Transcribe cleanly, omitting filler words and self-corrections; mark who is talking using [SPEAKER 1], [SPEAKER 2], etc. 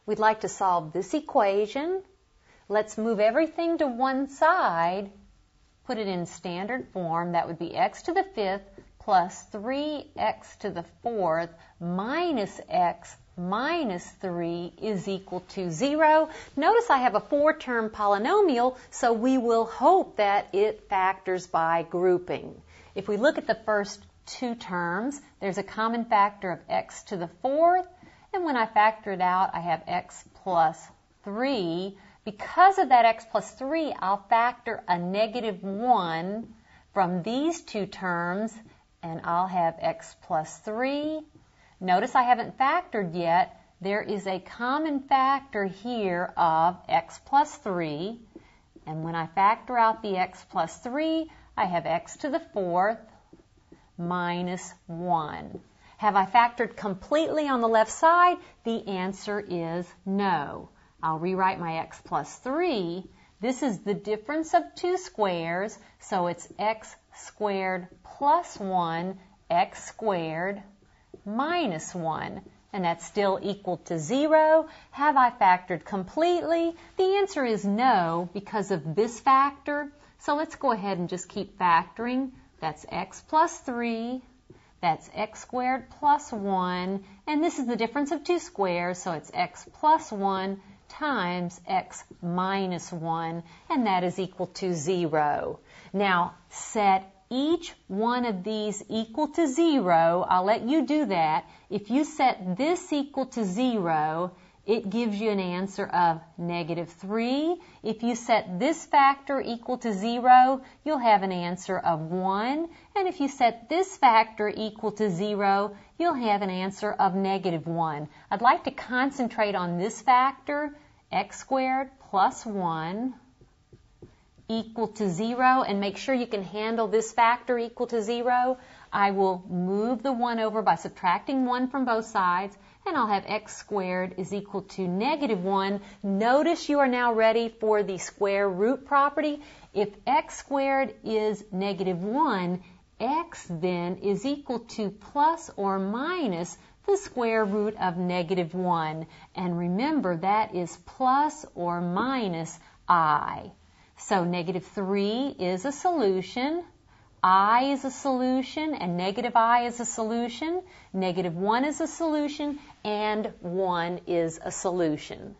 [SPEAKER 1] We'd like to solve this equation. Let's move everything to one side, put it in standard form. That would be x to the 5th plus 3x to the 4th minus x minus 3 is equal to 0. Notice I have a 4-term polynomial, so we will hope that it factors by grouping. If we look at the first two terms, there's a common factor of x to the 4th, and when I factor it out, I have x plus 3. Because of that x plus 3, I'll factor a negative 1 from these two terms, and I'll have x plus 3. Notice I haven't factored yet. There is a common factor here of x plus 3, and when I factor out the x plus 3, I have x to the 4th minus 1. Have I factored completely on the left side? The answer is no. I'll rewrite my x plus 3. This is the difference of two squares, so it's x squared plus 1, x squared minus 1, and that's still equal to 0. Have I factored completely? The answer is no because of this factor. So let's go ahead and just keep factoring. That's x plus 3. That's x squared plus 1, and this is the difference of two squares, so it's x plus 1 times x minus 1, and that is equal to 0. Now, set each one of these equal to 0. I'll let you do that. If you set this equal to 0, it gives you an answer of negative 3. If you set this factor equal to 0, you'll have an answer of 1. And if you set this factor equal to 0, you'll have an answer of negative 1. I'd like to concentrate on this factor, x squared plus 1 equal to 0, and make sure you can handle this factor equal to 0. I will move the 1 over by subtracting 1 from both sides, and I'll have x squared is equal to negative 1. Notice you are now ready for the square root property. If x squared is negative 1, x then is equal to plus or minus the square root of negative 1. And remember, that is plus or minus I. So negative 3 is a solution, I is a solution, and negative I is a solution. Negative 1 is a solution, and 1 is a solution.